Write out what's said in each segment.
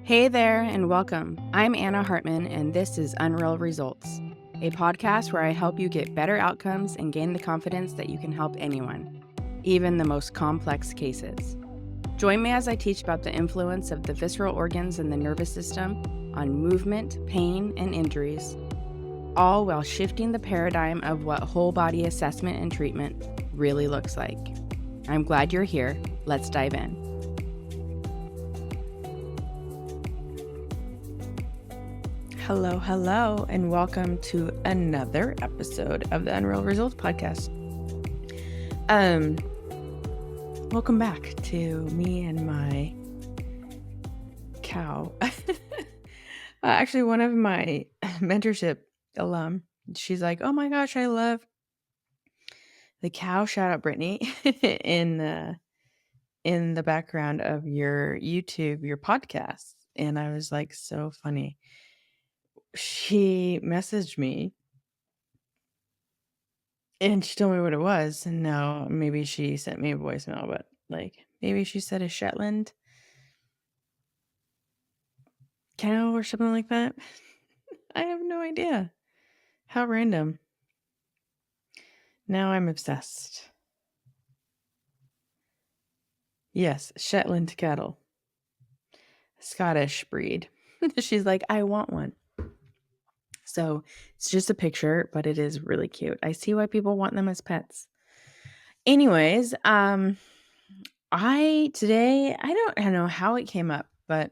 Hey there, and welcome. I'm Anna Hartman, and this is Unreal Results, a podcast where I help you get better outcomes and gain the confidence that you can help anyone, even the most complex cases. Join me as I teach about the influence of the visceral organs and the nervous system on movement, pain, and injuries, all while shifting the paradigm of what whole body assessment and treatment really looks like. I'm glad you're here. Let's dive in. Hello, and welcome to another episode of the Unreal Results podcast. Welcome back to me and my cow. Actually, one of my mentorship alum, she's like, "Oh my gosh, I love the cow." Shout out Brittany in the background of your YouTube, your podcast, and I was like, so funny. She messaged me and she told me what it was. And no, maybe she sent me a voicemail, but maybe she said a Shetland cow or something like that. I have no idea. How random. Now I'm obsessed. Yes, Shetland cattle. Scottish breed. She's like, I want one. So it's just a picture, but it is really cute. I see why people want them as pets. Anyways, I don't know how it came up, but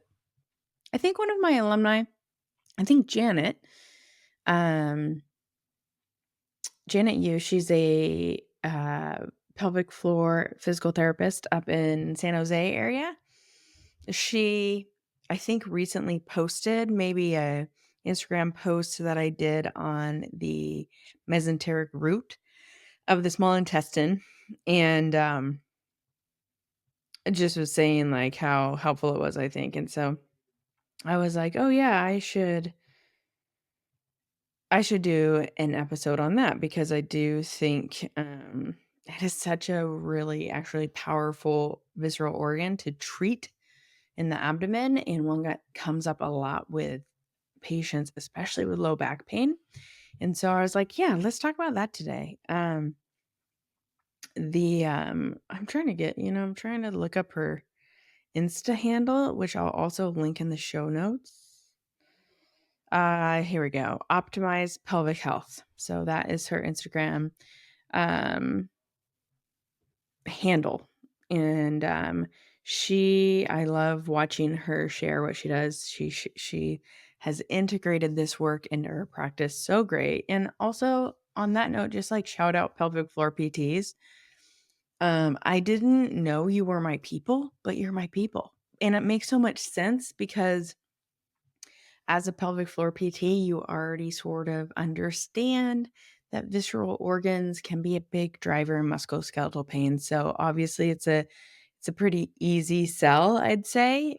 I think one of my alumni, I think Janet Yu, she's a pelvic floor physical therapist up in San Jose area. She, I think, recently posted maybe a Instagram post that I did on the Mesenteric Root of the small intestine, and it just was saying like how helpful it was, I think. And so I was like, oh yeah, I should do an episode on that, because I do think it is such a really actually powerful visceral organ to treat in the abdomen, and one that comes up a lot with patients, especially with low back pain. And so I was like, yeah, let's talk about that today. I'm trying to look up her Insta handle, which I'll also link in the show notes. Here we go. Optimize Pelvic Health. So that is her Instagram handle. And I love watching her share what she does. She has integrated this work into her practice so great. And also on that note, just like shout out pelvic floor PTs. I didn't know you were my people, but you're my people. And it makes so much sense because as a pelvic floor PT, you already sort of understand that visceral organs can be a big driver in musculoskeletal pain. So obviously it's a pretty easy sell, I'd say,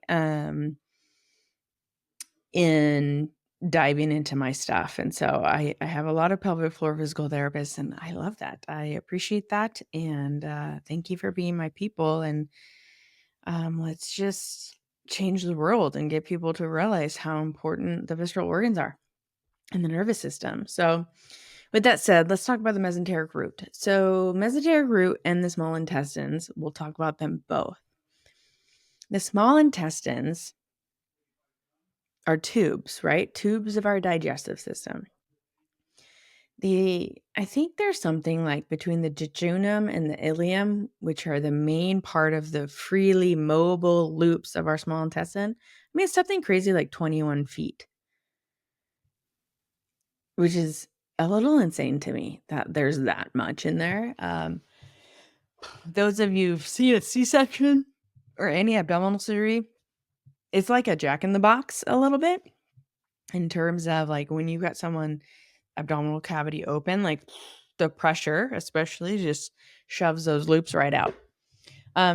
in diving into my stuff. And so I have a lot of pelvic floor physical therapists, and I love that. I appreciate that. And thank you for being my people. And let's just change the world and get people to realize how important the visceral organs are in the nervous system. So with that said, let's talk about the mesenteric root. So mesenteric root and the small intestines, we'll talk about them both. The small intestines are tubes, right? Tubes of our digestive system. I think there's something like between the jejunum and the ileum, which are the main part of the freely mobile loops of our small intestine. I mean, it's something crazy like 21 feet, which is a little insane to me that there's that much in there. Those of you who've seen a C-section or any abdominal surgery, it's like a jack in the box a little bit in terms of like when you got someone abdominal cavity open, like the pressure especially just shoves those loops right out.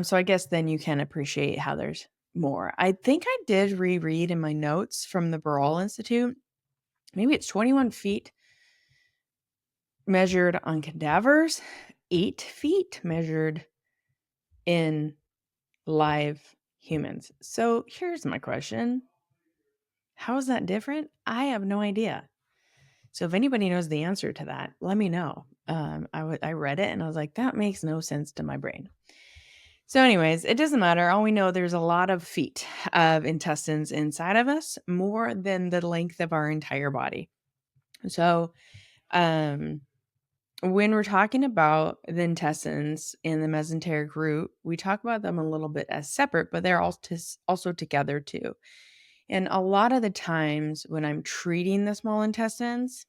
So I guess then you can appreciate how there's more. I think I did reread in my notes from the Barral Institute. Maybe it's 21 feet measured on cadavers, 8 feet measured in live humans. So here's my question. How is that different? I have no idea. So if anybody knows the answer to that, let me know. I read it and I was like, that makes no sense to my brain. So, anyways, it doesn't matter. All we know, there's a lot of feet of intestines inside of us, more than the length of our entire body. So, um, when we're talking about the intestines in the mesenteric root, we talk about them a little bit as separate, but they're also together too. And a lot of the times when I'm treating the small intestines,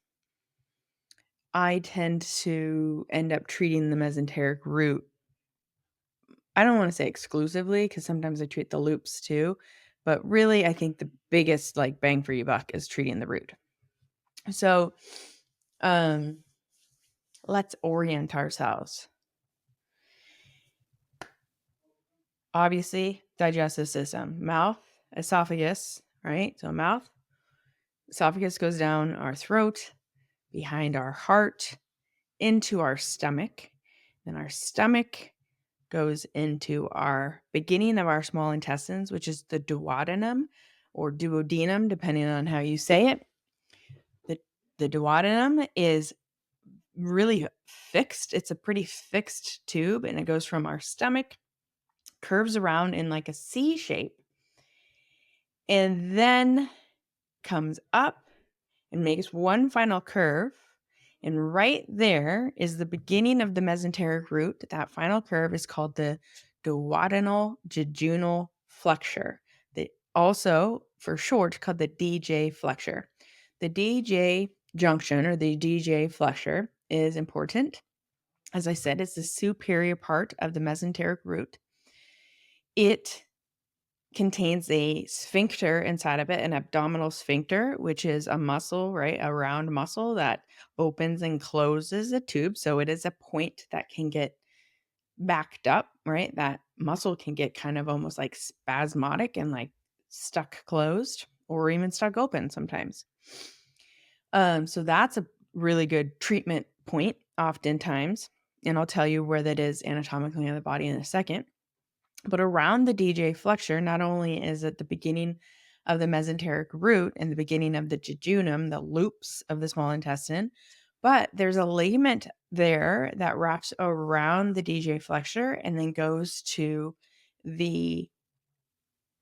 I tend to end up treating the mesenteric root. I don't want to say exclusively because sometimes I treat the loops too, but really I think the biggest like bang for your buck is treating the root. So, um, let's orient ourselves. Obviously, digestive system, mouth, esophagus, right? So mouth, esophagus goes down our throat, behind our heart, into our stomach. Then our stomach goes into our beginning of our small intestines, which is the duodenum or duodenum, depending on how you say it. The duodenum is really fixed. It's a pretty fixed tube, and it goes from our stomach, curves around in like a C shape, and then comes up and makes one final curve. And right there is the beginning of the mesenteric root. That final curve is called the duodenal jejunal flexure. Also, for short, called the DJ flexure. The DJ junction or the DJ flexure is important. As I said, it's the superior part of the mesenteric root. It contains a sphincter inside of it, an abdominal sphincter, which is a muscle, right? A round muscle that opens and closes a tube. So it is a point that can get backed up, right? That muscle can get kind of almost like spasmodic and like stuck closed or even stuck open sometimes. So that's a really good treatment point oftentimes. And I'll tell you where that is anatomically in the body in a second. But around the DJ flexure, not only is it the beginning of the mesenteric root and the beginning of the jejunum, the loops of the small intestine, but there's a ligament there that wraps around the DJ flexure and then goes to the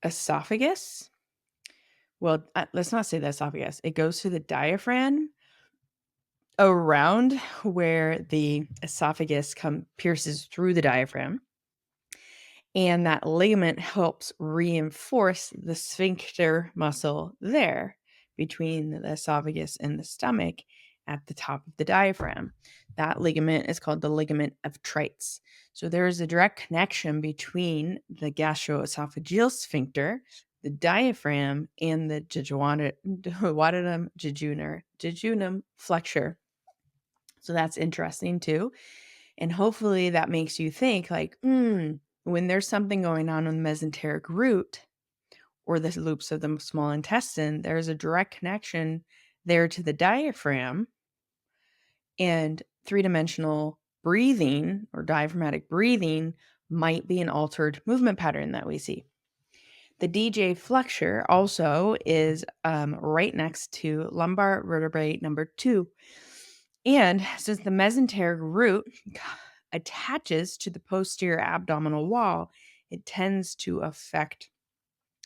esophagus. Well, let's not say the esophagus. It goes to the diaphragm around where the esophagus pierces through the diaphragm. And that ligament helps reinforce the sphincter muscle there between the esophagus and the stomach at the top of the diaphragm. That ligament is called the ligament of Treitz. So there is a direct connection between the gastroesophageal sphincter, the diaphragm, and the duodenum jejunum flexure. So that's interesting too. And hopefully that makes you think like, when there's something going on in the mesenteric root or the loops of the small intestine, there's a direct connection there to the diaphragm, and three-dimensional breathing or diaphragmatic breathing might be an altered movement pattern that we see. The DJ flexure also is right next to lumbar vertebrae number 2. And since the mesenteric root attaches to the posterior abdominal wall, it tends to affect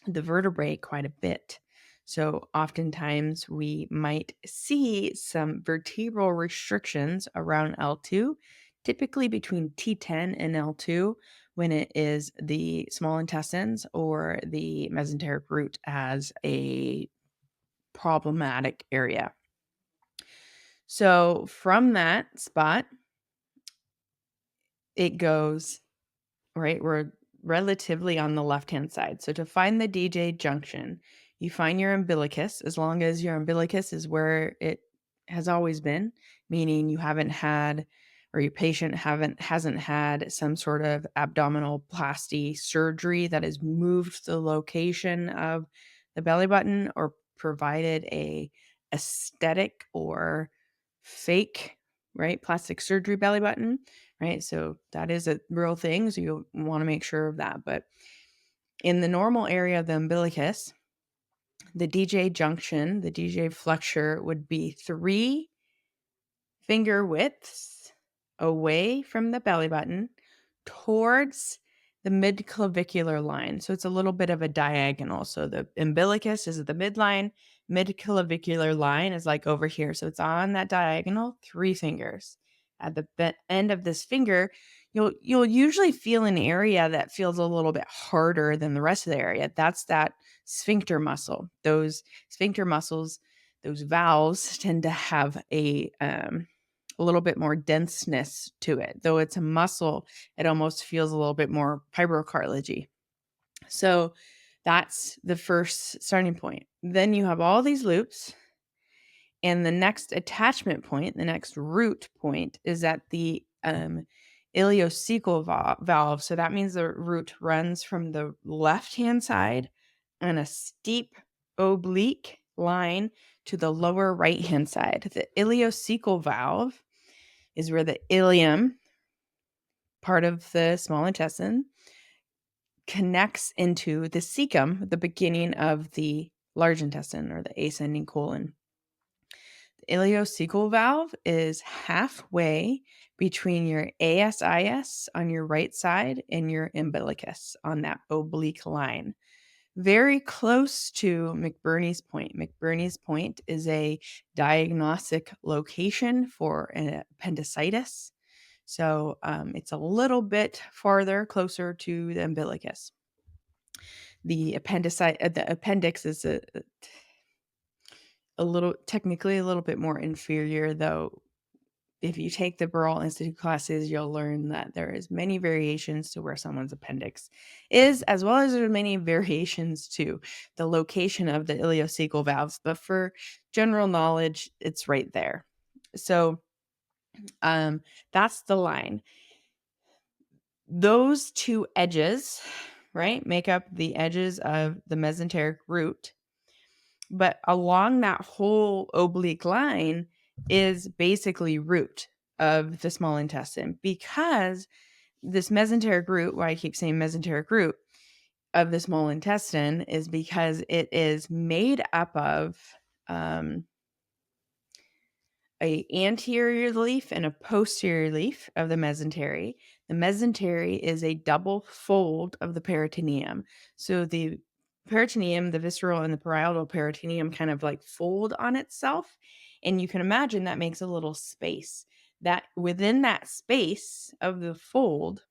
the vertebrae quite a bit. So oftentimes we might see some vertebral restrictions around L2, typically between T10 and L2 when it is the small intestines or the mesenteric root as a problematic area. So from that spot, it goes, right? We're relatively on the left-hand side. So to find the DJ junction, you find your umbilicus, as long as your umbilicus is where it has always been, meaning you haven't had, or your patient hasn't had some sort of abdominoplasty surgery that has moved the location of the belly button or provided a aesthetic or fake, right, plastic surgery belly button, right? So that is a real thing. So you want to make sure of that. But in the normal area of the umbilicus, The DJ junction, the DJ flexure, would be 3 finger widths away from the belly button towards the midclavicular line. So it's a little bit of a diagonal. So the umbilicus is at the midline, midclavicular line is like over here. So it's on that diagonal, 3 fingers. At the end of this finger, you'll usually feel an area that feels a little bit harder than the rest of the area. That's that sphincter muscle. Those sphincter muscles, those valves tend to have a little bit more denseness to it. Though it's a muscle, it almost feels a little bit more fibrocartilagey. So that's the first starting point. Then you have all these loops, and the next attachment point, the next root point, is at the ileocecal valve. So that means the root runs from the left-hand side on a steep oblique line to the lower right-hand side. The ileocecal valve is where the ileum, part of the small intestine, connects into the cecum, the beginning of the large intestine or the ascending colon. The ileocecal valve is halfway between your ASIS on your right side and your umbilicus on that oblique line. Very close to McBurney's point. McBurney's point is a diagnostic location for an appendicitis. So it's a little bit farther, closer to the umbilicus. The appendix is technically a little bit more inferior, though. If you take the Burrell Institute classes, you'll learn that there is many variations to where someone's appendix is, as well as there are many variations to the location of the ileocecal valves. But for general knowledge, it's right there. So that's the line. Those 2 edges, right, make up the edges of the mesenteric root. But along that whole oblique line is basically root of the small intestine, because this mesenteric root, why I keep saying mesenteric root of the small intestine, is because it is made up of a anterior leaf and a posterior leaf of the mesentery. The mesentery is a double fold of the peritoneum. So the peritoneum, the visceral and the parietal peritoneum kind of like fold on itself. And you can imagine that makes a little space. That within that space of the fold,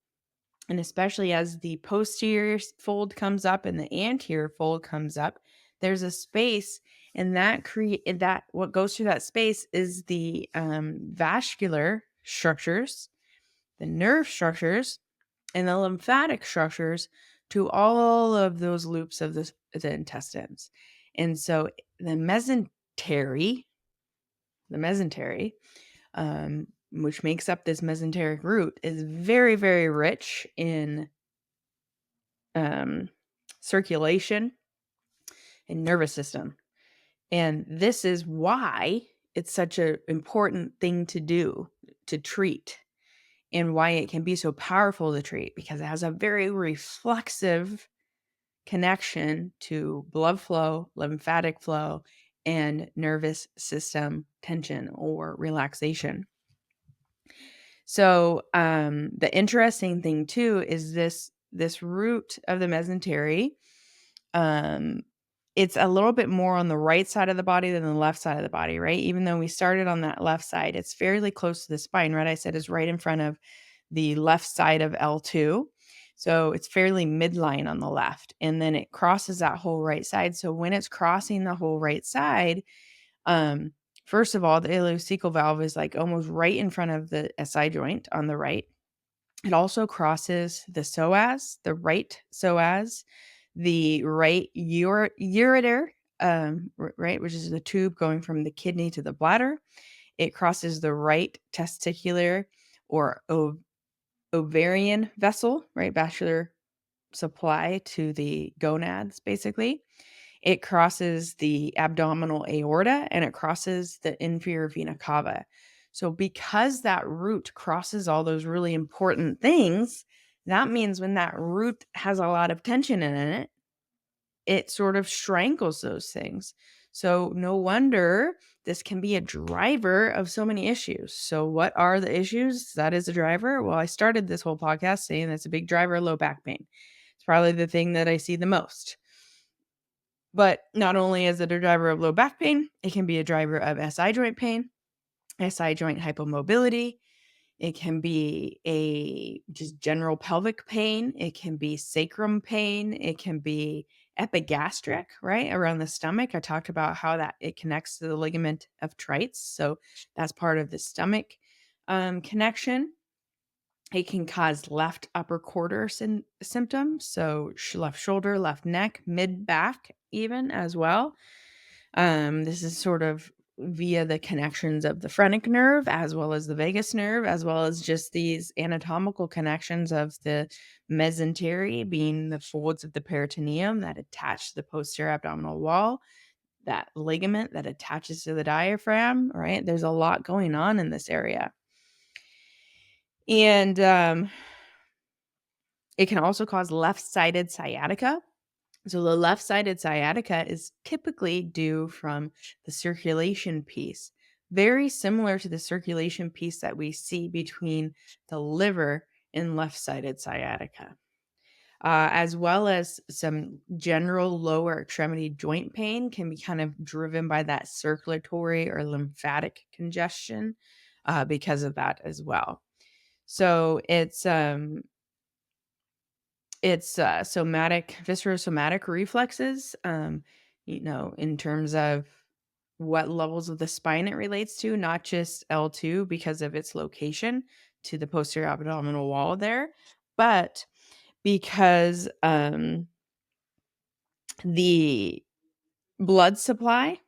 and especially as the posterior fold comes up and the anterior fold comes up, there's a space, and that what goes through that space is the vascular structures, the nerve structures, and the lymphatic structures to all of those loops of the intestines. And so the mesentery, which makes up this mesenteric root, is very, very rich in circulation and nervous system. And this is why it's such an important thing to do, to treat, and why it can be so powerful to treat, because it has a very reflexive connection to blood flow, lymphatic flow, and nervous system tension or relaxation. So the interesting thing too is this root of the mesentery, it's a little bit more on the right side of the body than the left side of the body, right? Even though we started on that left side, it's fairly close to the spine, right? I said it's right in front of the left side of L2. So it's fairly midline on the left, and then it crosses that whole right side. So when it's crossing the whole right side, first of all, the ileocecal valve is like almost right in front of the SI joint on the right. It also crosses the psoas, the right psoas, the right ureter, right, which is the tube going from the kidney to the bladder. It crosses the right testicular or ovarian vessel, right, vascular supply to the gonads, basically. It crosses the abdominal aorta, and it crosses the inferior vena cava. So because that root crosses all those really important things, that means when that root has a lot of tension in it, it sort of strangles those things. So no wonder this can be a driver of so many issues. So what are the issues that is a driver? Well, I started this whole podcast saying that's a big driver of low back pain. It's probably the thing that I see the most. But not only is it a driver of low back pain, it can be a driver of SI joint pain, SI joint hypomobility. It can be a just general pelvic pain. It can be sacrum pain. It can be epigastric, right? Around the stomach. I talked about how that it connects to the ligament of Treitz. So that's part of the stomach connection. It can cause left upper quarter symptoms. So left shoulder, left neck, mid back, even as well. This is sort of via the connections of the phrenic nerve as well as the vagus nerve, as well as just these anatomical connections of the mesentery being the folds of the peritoneum that attach to the posterior abdominal wall, that ligament that attaches to the diaphragm, right? There's a lot going on in this area. And it can also cause left-sided sciatica. So the left-sided sciatica is typically due from the circulation piece, very similar to the circulation piece that we see between the liver and left-sided sciatica, as well as some general lower extremity joint pain can be kind of driven by that circulatory or lymphatic congestion because of that as well. So it's somatic, viscerosomatic reflexes, in terms of what levels of the spine it relates to, not just L2 because of its location to the posterior abdominal wall there, but because the blood supply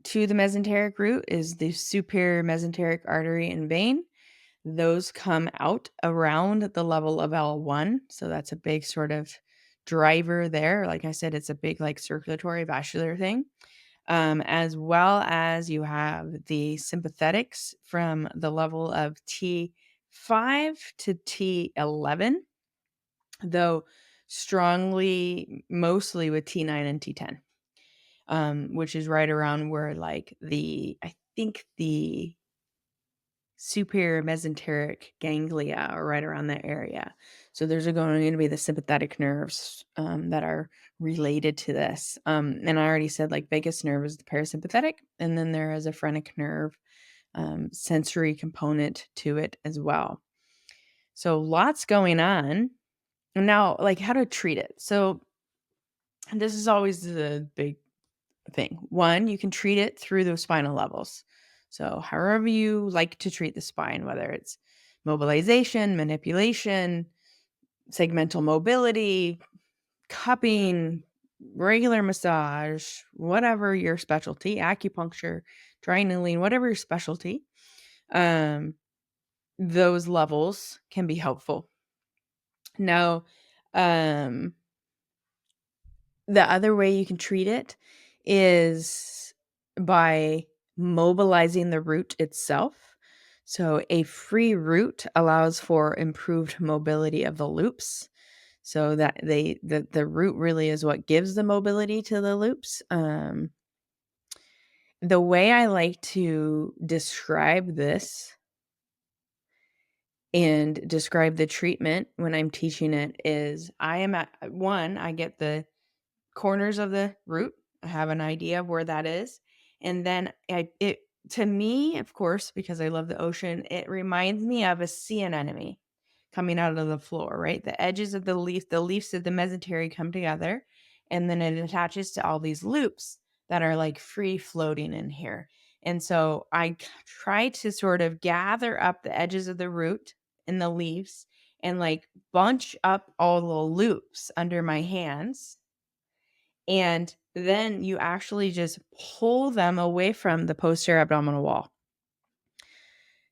to the mesenteric root is the superior mesenteric artery and vein. Those come out around the level of L1. So that's a big sort of driver there. Like I said, it's a big like circulatory vascular thing. As well as you have the sympathetics from the level of T5 to T11, though strongly mostly with T9 and T10, which is right around where like I think the superior mesenteric ganglia are right around that area. So there's going to be the sympathetic nerves that are related to this. And I already said like vagus nerve is the parasympathetic, and then there is a phrenic nerve sensory component to it as well. So lots going on. Now, like how to treat it. So this is always the big thing. One, you can treat it through those spinal levels. So however you like to treat the spine, whether it's mobilization, manipulation, segmental mobility, cupping, regular massage, whatever your specialty, acupuncture, draining, whatever your specialty, those levels can be helpful. Now, the other way you can treat it is by mobilizing the root itself. So a free root allows for improved mobility of the loops. So that the root really is what gives the mobility to the loops. The way I like to describe this and describe the treatment when I'm teaching it is I get the corners of the root. I have an idea of where that is. And then to me, of course, because I love the ocean, it reminds me of a sea anemone coming out of the floor, right? The edges of the leaves of the mesentery come together, and then it attaches to all these loops that are like free floating in here. And so I try to sort of gather up the edges of the root and the leaves and like bunch up all the loops under my hands. And then you actually just pull them away from the posterior abdominal wall.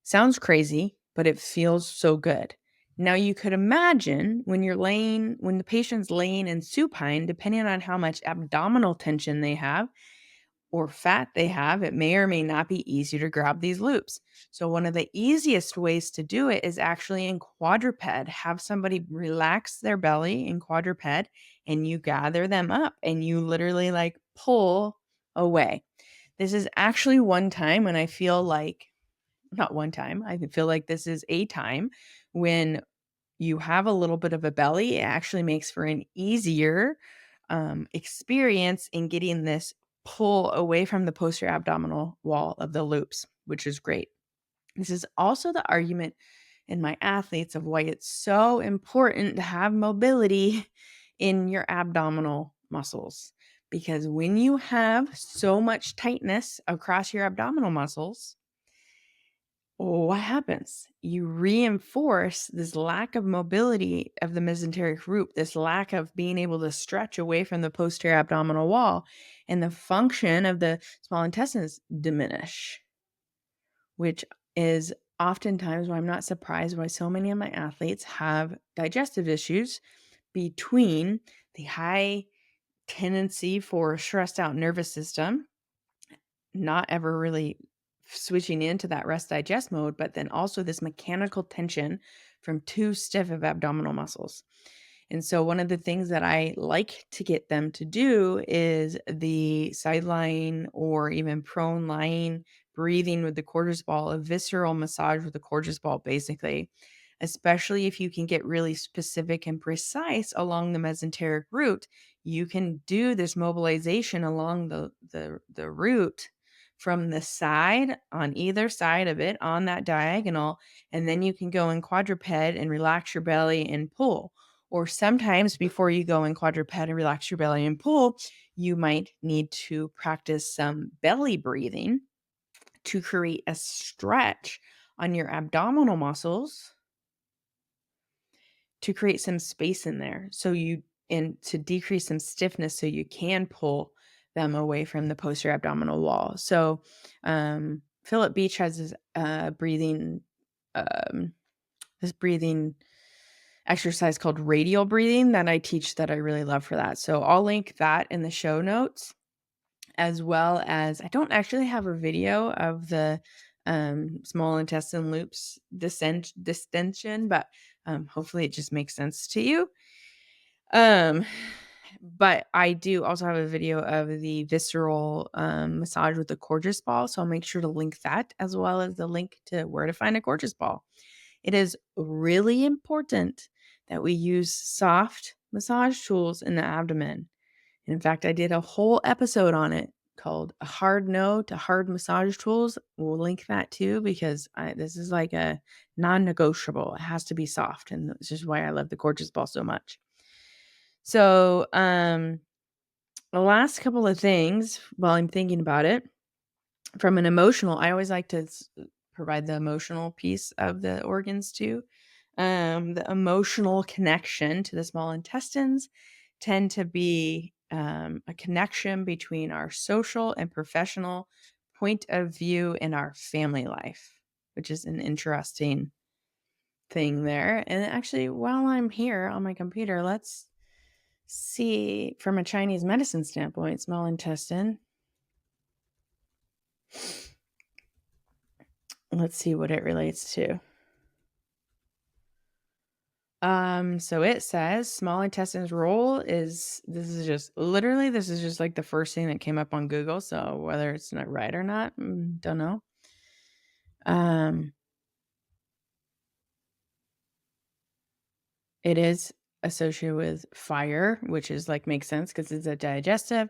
Sounds crazy, but it feels so good. Now you could imagine when the patient's laying in supine, depending on how much abdominal tension they have or fat they have, it may or may not be easier to grab these loops. So one of the easiest ways to do it is actually in quadruped. Have somebody relax their belly in quadruped and you gather them up and you literally like pull away. This is actually one time when I feel like, not one time, I feel like this is a time when you have a little bit of a belly. It actually makes for an easier experience in getting this pull away from the posterior abdominal wall of the loops, which is great. This is also the argument in my athletes of why it's so important to have mobility in your abdominal muscles. Because when you have so much tightness across your abdominal muscles, what happens? You reinforce this lack of mobility of the mesenteric root, this lack of being able to stretch away from the posterior abdominal wall, and the function of the small intestines diminish, which is oftentimes why I'm not surprised why so many of my athletes have digestive issues between the high tendency for stressed out nervous system, not ever really switching into that rest digest mode, but then also this mechanical tension from too stiff of abdominal muscles. And so one of the things that I like to get them to do is the side lying or even prone lying breathing with the coregeous ball, a visceral massage with the coregeous ball, basically, especially if you can get really specific and precise along the mesenteric root. You can do this mobilization along the root from the side on either side of it on that diagonal, and then you can go in quadruped and relax your belly and pull. Or sometimes before you go in quadruped and relax your belly and pull, you might need to practice some belly breathing to create a stretch on your abdominal muscles to create some space in there. And to decrease some stiffness so you can pull them away from the posterior abdominal wall. So Philip Beach has this breathing exercise called radial breathing that I teach that I really love for that. So I'll link that in the show notes, as well as I don't actually have a video of the small intestine loops distension, but hopefully it just makes sense to you. But I do also have a video of the visceral massage with the coregeous ball. So I'll make sure to link that, as well as the link to where to find a coregeous ball. It is really important that we use soft massage tools in the abdomen. And in fact, I did a whole episode on it called A Hard No to Hard Massage Tools. We'll link that too, because this is like a non-negotiable. It has to be soft. And this is why I love the coregeous ball so much. So the last couple of things while I'm thinking about it, from an emotional, I always like to provide the emotional piece of the organs too. The emotional connection to the small intestines tend to be a connection between our social and professional point of view in our family life, which is an interesting thing there. And actually, while I'm here on my computer, let's see from a Chinese medicine standpoint, small intestine. Let's see what it relates to. So it says small intestine's role is, this is just like the first thing that came up on Google. So whether it's not right or not, don't know. It is associated with fire, which is like makes sense because it's a digestive.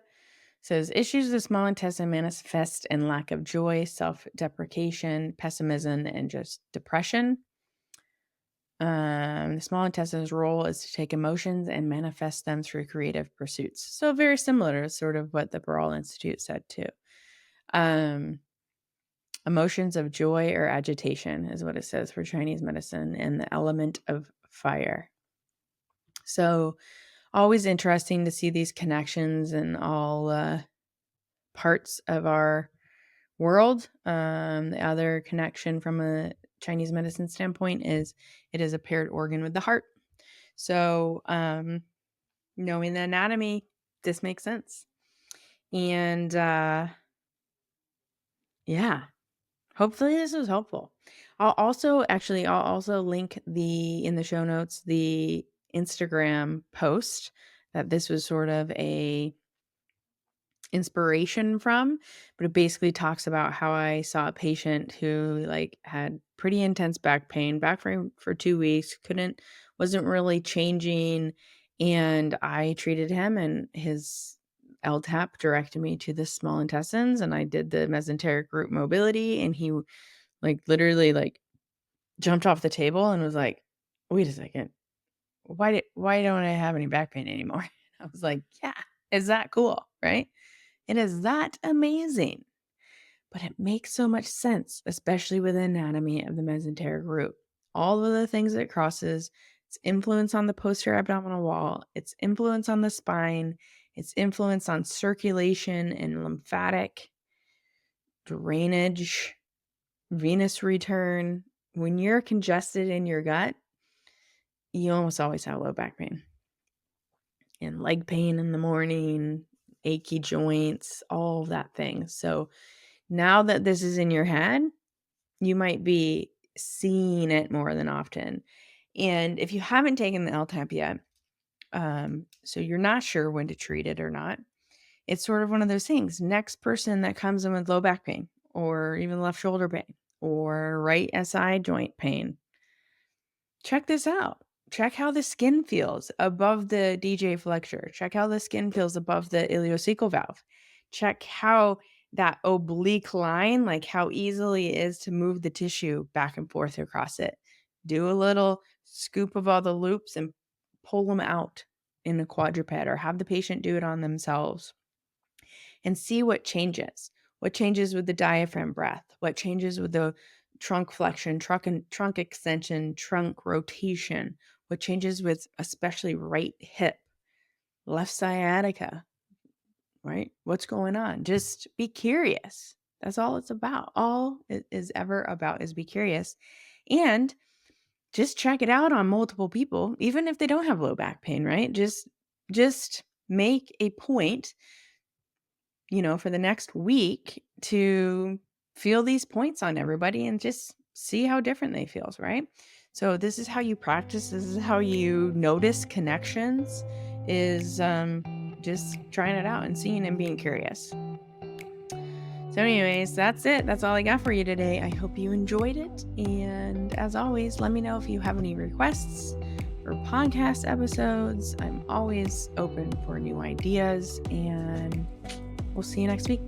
Says issues of the small intestine manifest in lack of joy, self-deprecation, pessimism, and just depression. The small intestine's role is to take emotions and manifest them through creative pursuits. So very similar to sort of what the Barral Institute said too. Emotions of joy or agitation is what it says for Chinese medicine, and the element of fire. So always interesting to see these connections in all parts of our world. The other connection from a Chinese medicine standpoint is it is a paired organ with the heart. So knowing the anatomy, this makes sense. And yeah, hopefully this was helpful. I'll also link in the show notes the Instagram post that this was sort of a inspiration from, but it basically talks about how I saw a patient who like had pretty intense back pain, back for 2 weeks, wasn't really changing, and I treated him, and his LTAP directed me to the small intestines, and I did the mesenteric root mobility, and he like literally like jumped off the table and was like, "Wait a second. Why don't I have any back pain anymore?" I was like, "Yeah, is that cool, right?" It is that amazing, but it makes so much sense, especially with the anatomy of the mesenteric root. All of the things it crosses, its influence on the posterior abdominal wall, its influence on the spine, its influence on circulation and lymphatic drainage, venous return. When you're congested in your gut, you almost always have low back pain and leg pain in the morning, achy joints, all of that thing. So now that this is in your head, you might be seeing it more than often. And if you haven't taken the LTAP yet, so you're not sure when to treat it or not, it's sort of one of those things. Next person that comes in with low back pain or even left shoulder pain or right SI joint pain, check this out. Check how the skin feels above the DJ flexure. Check how the skin feels above the ileocecal valve. Check how that oblique line, like how easily it is to move the tissue back and forth across it. Do a little scoop of all the loops and pull them out in a quadruped, or have the patient do it on themselves and see what changes. What changes with the diaphragm breath? What changes with the trunk flexion, trunk extension, trunk rotation? What changes with especially right hip, left sciatica, right? What's going on? Just be curious. That's all it's about. All it is ever about is be curious. And just check it out on multiple people, even if they don't have low back pain, right? Just make a point, for the next week to feel these points on everybody and just see how different they feels, right? So this is how you practice. This is how you notice connections, is just trying it out and seeing and being curious. So anyways, that's it. That's all I got for you today. I hope you enjoyed it. And as always, let me know if you have any requests for podcast episodes. I'm always open for new ideas, and we'll see you next week.